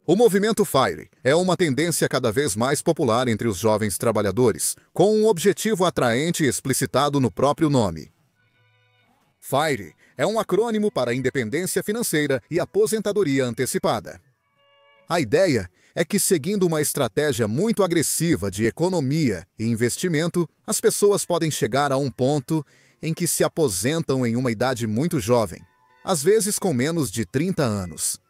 O movimento FIRE é uma tendência cada vez mais popular entre os jovens trabalhadores, com um objetivo atraente explicitado no próprio nome. FIRE é um acrônimo para Independência Financeira e Aposentadoria Antecipada. A ideia é que, seguindo uma estratégia muito agressiva de economia e investimento, as pessoas podem chegar a um ponto em que se aposentam em uma idade muito jovem, às vezes com menos de 30 anos.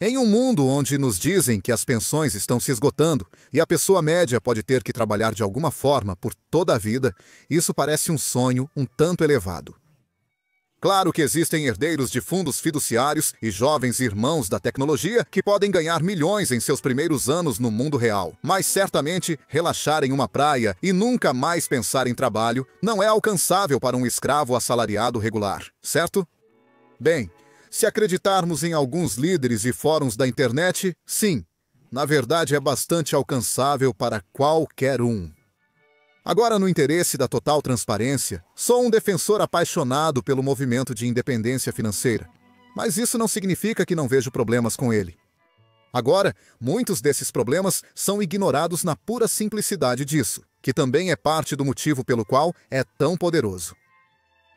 Em um mundo onde nos dizem que as pensões estão se esgotando e a pessoa média pode ter que trabalhar de alguma forma por toda a vida, isso parece um sonho um tanto elevado. Claro que existem herdeiros de fundos fiduciários e jovens irmãos da tecnologia que podem ganhar milhões em seus primeiros anos no mundo real, mas certamente relaxar em uma praia e nunca mais pensar em trabalho não é alcançável para um escravo assalariado regular, certo? Bem, se acreditarmos em alguns líderes e fóruns da internet, sim, na verdade é bastante alcançável para qualquer um. Agora, no interesse da total transparência, sou um defensor apaixonado pelo movimento de independência financeira, mas isso não significa que não vejo problemas com ele. Agora, muitos desses problemas são ignorados na pura simplicidade disso, que também é parte do motivo pelo qual é tão poderoso.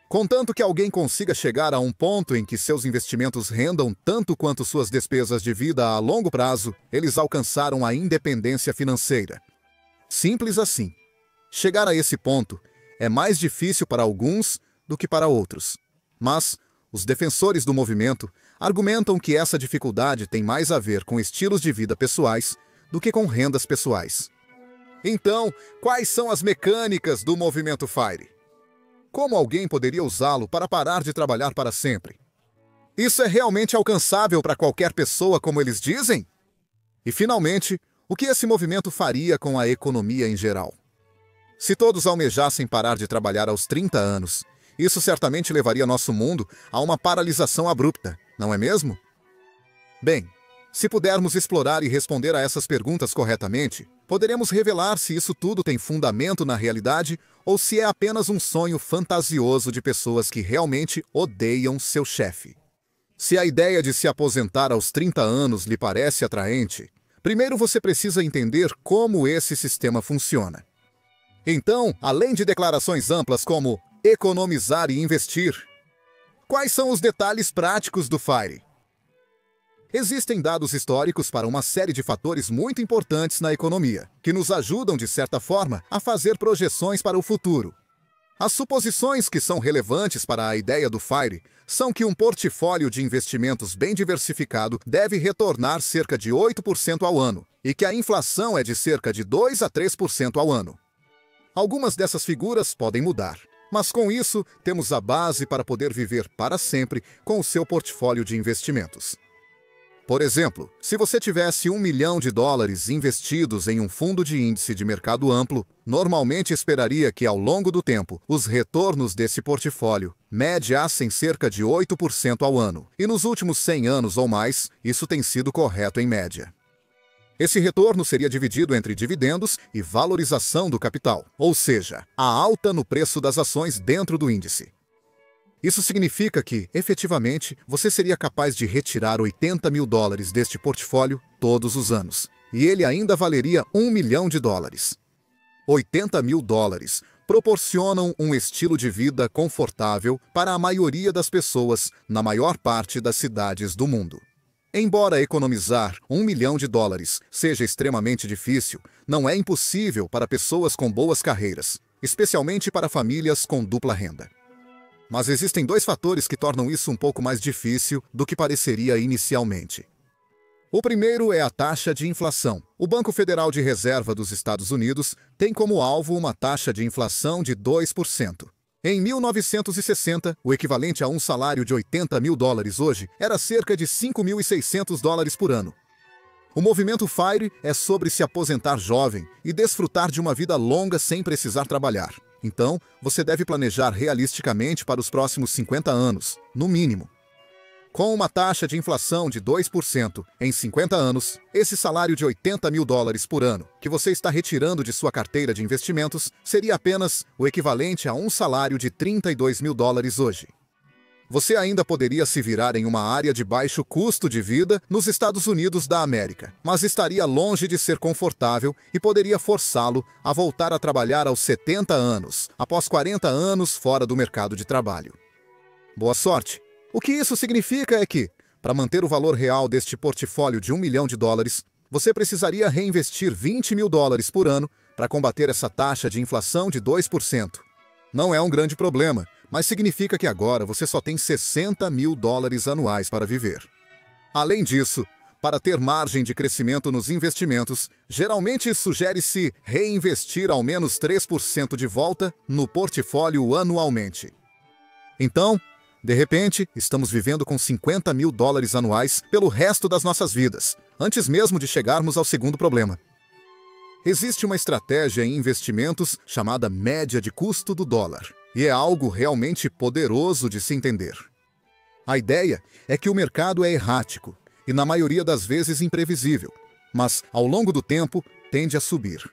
Contanto que alguém consiga chegar a um ponto em que seus investimentos rendam tanto quanto suas despesas de vida a longo prazo, eles alcançaram a independência financeira. Simples assim. Chegar a esse ponto é mais difícil para alguns do que para outros. Mas os defensores do movimento argumentam que essa dificuldade tem mais a ver com estilos de vida pessoais do que com rendas pessoais. Então, quais são as mecânicas do movimento FIRE? Como alguém poderia usá-lo para parar de trabalhar para sempre? Isso é realmente alcançável para qualquer pessoa, como eles dizem? E, finalmente, o que esse movimento faria com a economia em geral? Se todos almejassem parar de trabalhar aos 30 anos, isso certamente levaria nosso mundo a uma paralisação abrupta, não é mesmo? Bem, se pudermos explorar e responder a essas perguntas corretamente, poderemos revelar se isso tudo tem fundamento na realidade ou se é apenas um sonho fantasioso de pessoas que realmente odeiam seu chefe. Se a ideia de se aposentar aos 30 anos lhe parece atraente, primeiro você precisa entender como esse sistema funciona. Então, além de declarações amplas como economizar e investir, quais são os detalhes práticos do FIRE? Existem dados históricos para uma série de fatores muito importantes na economia, que nos ajudam, de certa forma, a fazer projeções para o futuro. As suposições que são relevantes para a ideia do FIRE são que um portfólio de investimentos bem diversificado deve retornar cerca de 8% ao ano, e que a inflação é de cerca de 2 a 3% ao ano. Algumas dessas figuras podem mudar, mas com isso temos a base para poder viver para sempre com o seu portfólio de investimentos. Por exemplo, se você tivesse $1 milhão investidos em um fundo de índice de mercado amplo, normalmente esperaria que, ao longo do tempo, os retornos desse portfólio mediassem cerca de 8% ao ano, e nos últimos 100 anos ou mais, isso tem sido correto em média. Esse retorno seria dividido entre dividendos e valorização do capital, ou seja, a alta no preço das ações dentro do índice. Isso significa que, efetivamente, você seria capaz de retirar $80 mil deste portfólio todos os anos, e ele ainda valeria $1 milhão. $80 mil proporcionam um estilo de vida confortável para a maioria das pessoas na maior parte das cidades do mundo. Embora economizar $1 milhão seja extremamente difícil, não é impossível para pessoas com boas carreiras, especialmente para famílias com dupla renda. Mas existem dois fatores que tornam isso um pouco mais difícil do que pareceria inicialmente. O primeiro é a taxa de inflação. O Banco Federal de Reserva dos Estados Unidos tem como alvo uma taxa de inflação de 2%. Em 1960, o equivalente a um salário de $80 mil hoje era cerca de $5.600 por ano. O movimento FIRE é sobre se aposentar jovem e desfrutar de uma vida longa sem precisar trabalhar. Então, você deve planejar realisticamente para os próximos 50 anos, no mínimo. Com uma taxa de inflação de 2% em 50 anos, esse salário de $80 mil por ano, que você está retirando de sua carteira de investimentos, seria apenas o equivalente a um salário de $32 mil hoje. Você ainda poderia se virar em uma área de baixo custo de vida nos Estados Unidos da América, mas estaria longe de ser confortável e poderia forçá-lo a voltar a trabalhar aos 70 anos, após 40 anos fora do mercado de trabalho. Boa sorte! O que isso significa é que, para manter o valor real deste portfólio de $1 milhão, você precisaria reinvestir $20 mil por ano para combater essa taxa de inflação de 2%. Não é um grande problema, mas significa que agora você só tem $60 mil anuais para viver. Além disso, para ter margem de crescimento nos investimentos, geralmente sugere-se reinvestir ao menos 3% de volta no portfólio anualmente. Então, de repente, estamos vivendo com $50 mil anuais pelo resto das nossas vidas, antes mesmo de chegarmos ao segundo problema. Existe uma estratégia em investimentos chamada média de custo do dólar, e é algo realmente poderoso de se entender. A ideia é que o mercado é errático e, na maioria das vezes, imprevisível, mas, ao longo do tempo, tende a subir.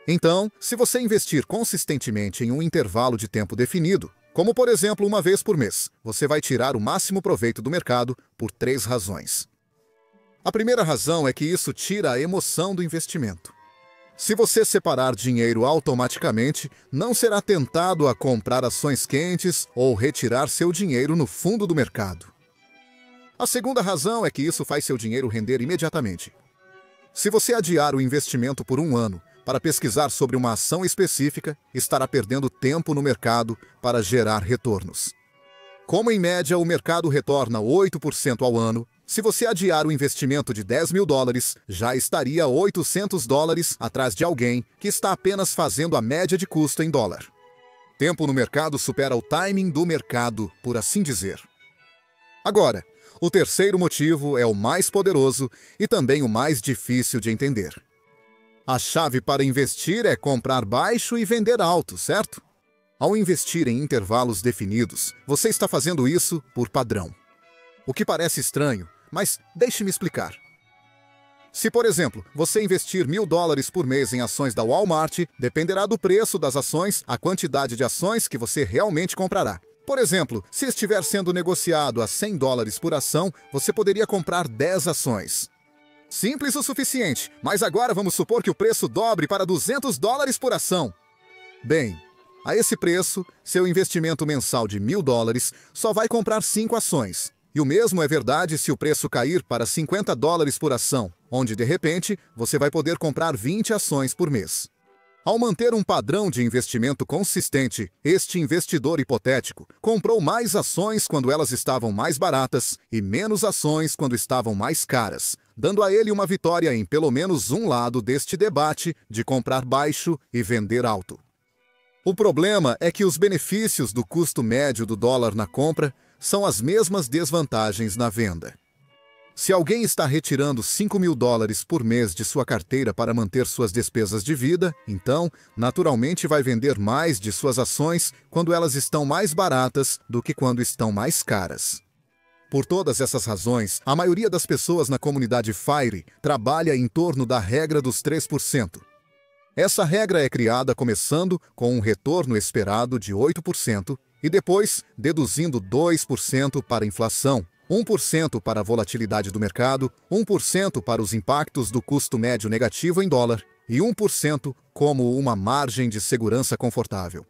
Então, se você investir consistentemente em um intervalo de tempo definido, como por exemplo uma vez por mês, você vai tirar o máximo proveito do mercado por 3 razões. A primeira razão é que isso tira a emoção do investimento. Se você separar dinheiro automaticamente, não será tentado a comprar ações quentes ou retirar seu dinheiro no fundo do mercado. A segunda razão é que isso faz seu dinheiro render imediatamente. Se você adiar o investimento por 1 ano para pesquisar sobre uma ação específica, estará perdendo tempo no mercado para gerar retornos. Como em média o mercado retorna 8% ao ano, se você adiar o investimento de $10 mil, já estaria $800 atrás de alguém que está apenas fazendo a média de custo em dólar. Tempo no mercado supera o timing do mercado, por assim dizer. Agora, o terceiro motivo é o mais poderoso e também o mais difícil de entender. A chave para investir é comprar baixo e vender alto, certo? Ao investir em intervalos definidos, você está fazendo isso por padrão. O que parece estranho, mas deixe-me explicar. Se, por exemplo, você investir $1.000 por mês em ações da Walmart, dependerá do preço das ações a quantidade de ações que você realmente comprará. Por exemplo, se estiver sendo negociado a $100 por ação, você poderia comprar 10 ações. Simples o suficiente, mas agora vamos supor que o preço dobre para $200 por ação. Bem, a esse preço, seu investimento mensal de $1.000 só vai comprar 5 ações. E o mesmo é verdade se o preço cair para $50 por ação, onde, de repente, você vai poder comprar 20 ações por mês. Ao manter um padrão de investimento consistente, este investidor hipotético comprou mais ações quando elas estavam mais baratas e menos ações quando estavam mais caras, dando a ele uma vitória em pelo menos um lado deste debate de comprar baixo e vender alto. O problema é que os benefícios do custo médio do dólar na compra são as mesmas desvantagens na venda. Se alguém está retirando $5 mil por mês de sua carteira para manter suas despesas de vida, então, naturalmente vai vender mais de suas ações quando elas estão mais baratas do que quando estão mais caras. Por todas essas razões, a maioria das pessoas na comunidade FIRE trabalha em torno da regra dos 3%. Essa regra é criada começando com um retorno esperado de 8% e depois deduzindo 2% para a inflação, 1% para a volatilidade do mercado, 1% para os impactos do custo médio negativo em dólar e 1% como uma margem de segurança confortável.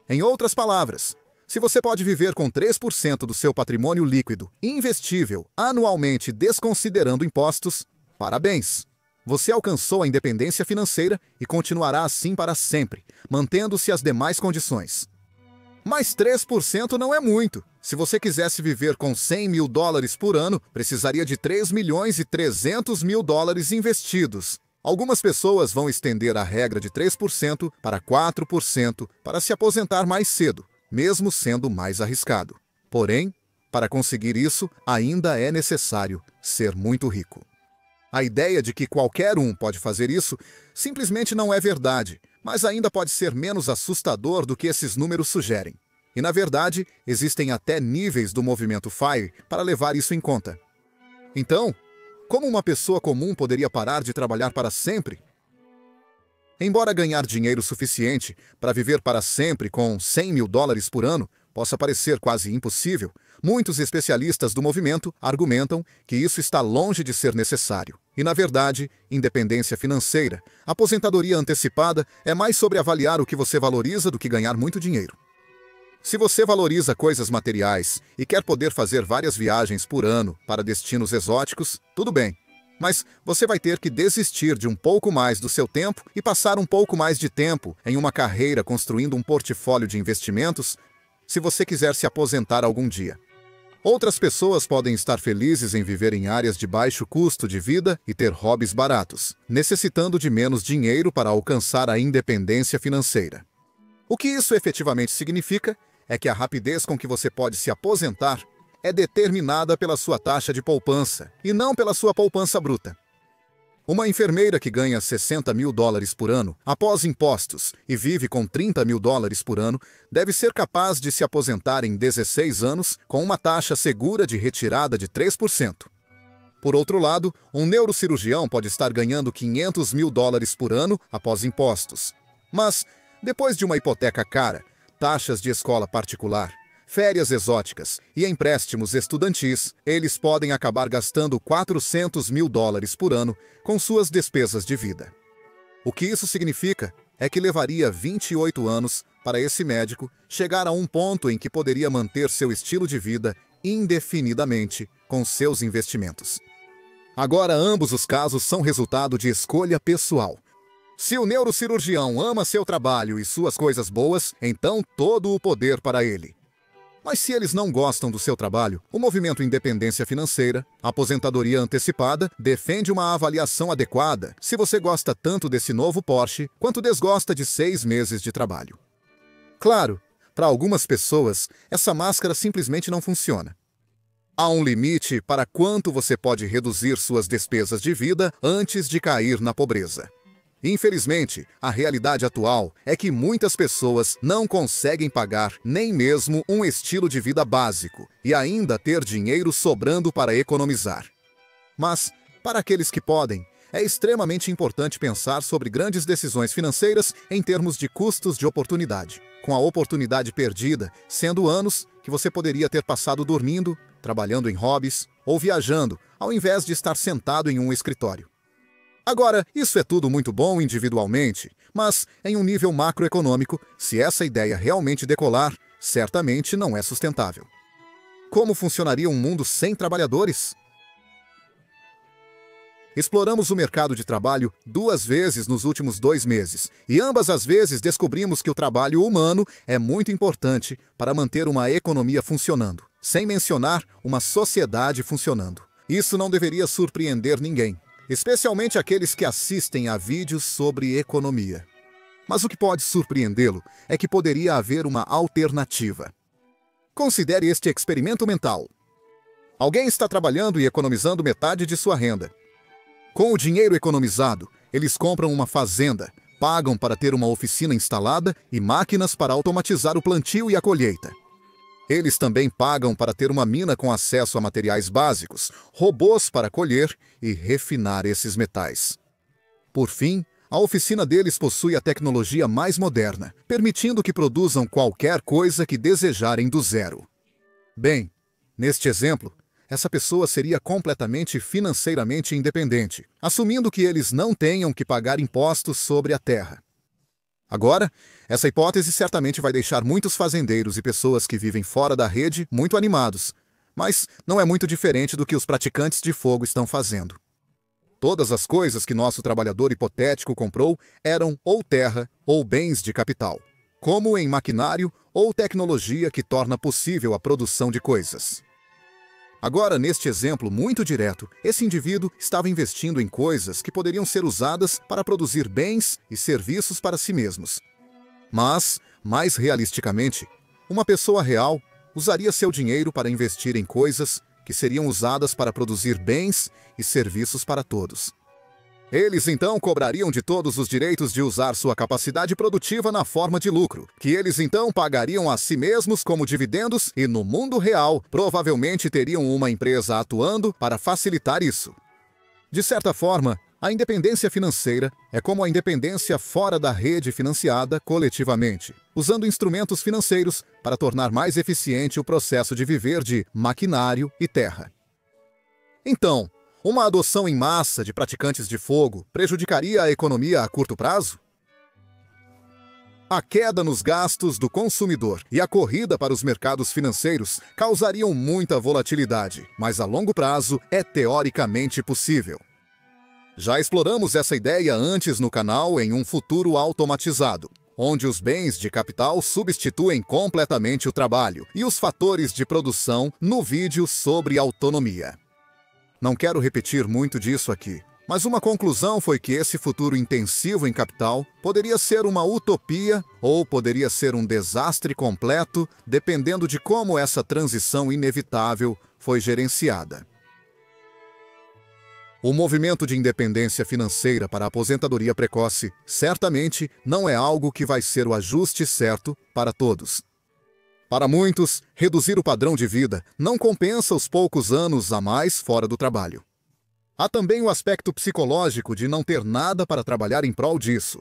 Em outras palavras, se você pode viver com 3% do seu patrimônio líquido investível anualmente desconsiderando impostos, parabéns! Você alcançou a independência financeira e continuará assim para sempre, mantendo-se as demais condições. Mas 3% não é muito. Se você quisesse viver com $100 mil por ano, precisaria de $3.300.000 investidos. Algumas pessoas vão estender a regra de 3% para 4% para se aposentar mais cedo, mesmo sendo mais arriscado. Porém, para conseguir isso, ainda é necessário ser muito rico. A ideia de que qualquer um pode fazer isso simplesmente não é verdade, mas ainda pode ser menos assustador do que esses números sugerem. E, na verdade, existem até níveis do movimento FIRE para levar isso em conta. Então, como uma pessoa comum poderia parar de trabalhar para sempre? Embora ganhar dinheiro suficiente para viver para sempre com $100 mil por ano, possa parecer quase impossível, muitos especialistas do movimento argumentam que isso está longe de ser necessário. E, na verdade, independência financeira, aposentadoria antecipada, é mais sobre avaliar o que você valoriza do que ganhar muito dinheiro. Se você valoriza coisas materiais e quer poder fazer várias viagens por ano para destinos exóticos, tudo bem. Mas você vai ter que desistir de um pouco mais do seu tempo e passar um pouco mais de tempo em uma carreira construindo um portfólio de investimentos se você quiser se aposentar algum dia. Outras pessoas podem estar felizes em viver em áreas de baixo custo de vida e ter hobbies baratos, necessitando de menos dinheiro para alcançar a independência financeira. O que isso efetivamente significa é que a rapidez com que você pode se aposentar é determinada pela sua taxa de poupança e não pela sua poupança bruta. Uma enfermeira que ganha $60 mil por ano após impostos e vive com $30 mil por ano deve ser capaz de se aposentar em 16 anos com uma taxa segura de retirada de 3%. Por outro lado, um neurocirurgião pode estar ganhando $500 mil por ano após impostos. Mas, depois de uma hipoteca cara, taxas de escola particular, férias exóticas e empréstimos estudantis, eles podem acabar gastando $400 mil por ano com suas despesas de vida. O que isso significa é que levaria 28 anos para esse médico chegar a um ponto em que poderia manter seu estilo de vida indefinidamente com seus investimentos. Agora, ambos os casos são resultado de escolha pessoal. Se o neurocirurgião ama seu trabalho e suas coisas boas, então todo o poder para ele. Mas se eles não gostam do seu trabalho, o movimento Independência Financeira, Aposentadoria Antecipada, defende uma avaliação adequada se você gosta tanto desse novo Porsche quanto desgosta de 6 meses de trabalho. Claro, para algumas pessoas, essa máscara simplesmente não funciona. Há um limite para quanto você pode reduzir suas despesas de vida antes de cair na pobreza. Infelizmente, a realidade atual é que muitas pessoas não conseguem pagar nem mesmo um estilo de vida básico e ainda ter dinheiro sobrando para economizar. Mas, para aqueles que podem, é extremamente importante pensar sobre grandes decisões financeiras em termos de custos de oportunidade, com a oportunidade perdida sendo anos que você poderia ter passado dormindo, trabalhando em hobbies ou viajando, ao invés de estar sentado em um escritório. Agora, isso é tudo muito bom individualmente, mas, em um nível macroeconômico, se essa ideia realmente decolar, certamente não é sustentável. Como funcionaria um mundo sem trabalhadores? Exploramos o mercado de trabalho 2 vezes nos últimos 2 meses, e ambas as vezes descobrimos que o trabalho humano é muito importante para manter uma economia funcionando, sem mencionar uma sociedade funcionando. Isso não deveria surpreender ninguém, especialmente aqueles que assistem a vídeos sobre economia. Mas o que pode surpreendê-lo é que poderia haver uma alternativa. Considere este experimento mental. Alguém está trabalhando e economizando metade de sua renda. Com o dinheiro economizado, eles compram uma fazenda, pagam para ter uma oficina instalada e máquinas para automatizar o plantio e a colheita. Eles também pagam para ter uma mina com acesso a materiais básicos, robôs para colher e refinar esses metais. Por fim, a oficina deles possui a tecnologia mais moderna, permitindo que produzam qualquer coisa que desejarem do zero. Bem, neste exemplo, essa pessoa seria completamente financeiramente independente, assumindo que eles não tenham que pagar impostos sobre a terra. Agora, essa hipótese certamente vai deixar muitos fazendeiros e pessoas que vivem fora da rede muito animados, mas não é muito diferente do que os praticantes de fogo estão fazendo. Todas as coisas que nosso trabalhador hipotético comprou eram ou terra ou bens de capital, como em maquinário ou tecnologia que torna possível a produção de coisas. Agora, neste exemplo muito direto, esse indivíduo estava investindo em coisas que poderiam ser usadas para produzir bens e serviços para si mesmos. Mas, mais realisticamente, uma pessoa real usaria seu dinheiro para investir em coisas que seriam usadas para produzir bens e serviços para todos. Eles então cobrariam de todos os direitos de usar sua capacidade produtiva na forma de lucro, que eles então pagariam a si mesmos como dividendos e, no mundo real, provavelmente teriam uma empresa atuando para facilitar isso. De certa forma, A independência financeira é como a independência fora da rede financiada coletivamente, usando instrumentos financeiros para tornar mais eficiente o processo de viver de maquinário e terra. Então, uma adoção em massa de praticantes de fogo prejudicaria a economia a curto prazo? A queda nos gastos do consumidor e a corrida para os mercados financeiros causariam muita volatilidade, mas a longo prazo é teoricamente possível. Já exploramos essa ideia antes no canal em um futuro automatizado, onde os bens de capital substituem completamente o trabalho e os fatores de produção no vídeo sobre autonomia. Não quero repetir muito disso aqui, mas uma conclusão foi que esse futuro intensivo em capital poderia ser uma utopia ou poderia ser um desastre completo, dependendo de como essa transição inevitável foi gerenciada. O movimento de independência financeira para a aposentadoria precoce certamente não é algo que vai ser o ajuste certo para todos. Para muitos, reduzir o padrão de vida não compensa os poucos anos a mais fora do trabalho. Há também o aspecto psicológico de não ter nada para trabalhar em prol disso.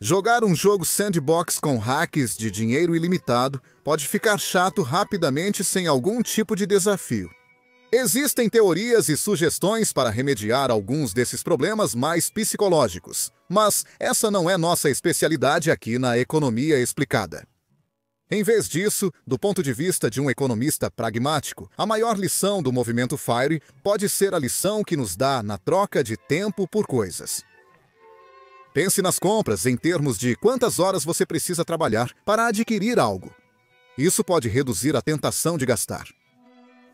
Jogar um jogo sandbox com hacks de dinheiro ilimitado pode ficar chato rapidamente sem algum tipo de desafio. Existem teorias e sugestões para remediar alguns desses problemas mais psicológicos, mas essa não é nossa especialidade aqui na Economia Explicada. Em vez disso, do ponto de vista de um economista pragmático, a maior lição do movimento FIRE pode ser a lição que nos dá na troca de tempo por coisas. Pense nas compras em termos de quantas horas você precisa trabalhar para adquirir algo. Isso pode reduzir a tentação de gastar.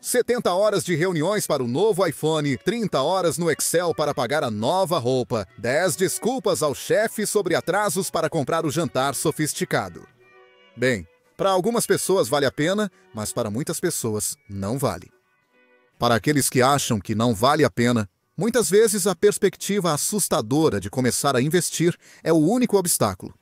70 horas de reuniões para o novo iPhone, 30 horas no Excel para pagar a nova roupa, 10 desculpas ao chefe sobre atrasos para comprar o jantar sofisticado. Bem, para algumas pessoas vale a pena, mas para muitas pessoas não vale. Para aqueles que acham que não vale a pena, muitas vezes a perspectiva assustadora de começar a investir é o único obstáculo.